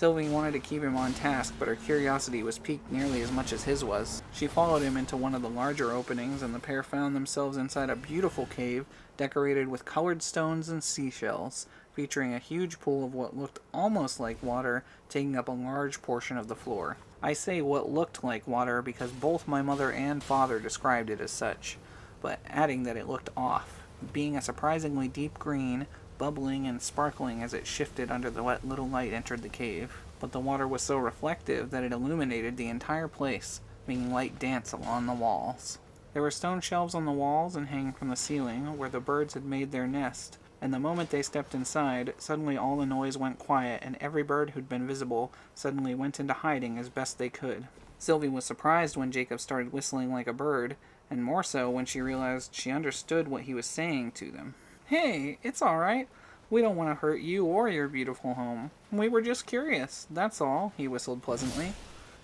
Sylvie wanted to keep him on task, but her curiosity was piqued nearly as much as his was. She followed him into one of the larger openings, and the pair found themselves inside a beautiful cave decorated with colored stones and seashells, featuring a huge pool of what looked almost like water taking up a large portion of the floor. I say what looked like water because both my mother and father described it as such, but adding that it looked off, being a surprisingly deep green, bubbling and sparkling as it shifted under the wet little light entered the cave. But the water was so reflective that it illuminated the entire place, making light dance along the walls. There were stone shelves on the walls and hanging from the ceiling, where the birds had made their nest, and the moment they stepped inside, suddenly all the noise went quiet, and every bird who'd been visible suddenly went into hiding as best they could. Sylvie was surprised when Jacob started whistling like a bird, and more so when she realized she understood what he was saying to them. "Hey, it's all right. We don't want to hurt you or your beautiful home. We were just curious, that's all," he whistled pleasantly.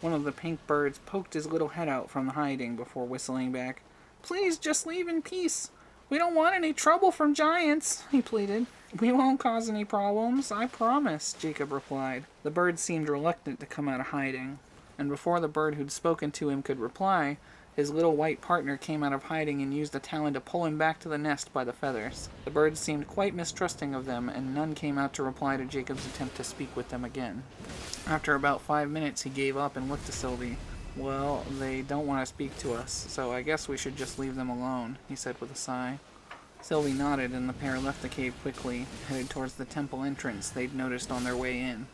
One of the pink birds poked his little head out from the hiding before whistling back. "Please just leave in peace. We don't want any trouble from giants," he pleaded. "We won't cause any problems, I promise," Jacob replied. The bird seemed reluctant to come out of hiding, and before the bird who'd spoken to him could reply, his little white partner came out of hiding and used a talon to pull him back to the nest by the feathers. The birds seemed quite mistrusting of them, and none came out to reply to Jacob's attempt to speak with them again. After about 5 minutes, he gave up and looked to Sylvie. "Well, they don't want to speak to us, so I guess we should just leave them alone," he said with a sigh. Sylvie nodded, and the pair left the cave quickly, headed towards the temple entrance they'd noticed on their way in.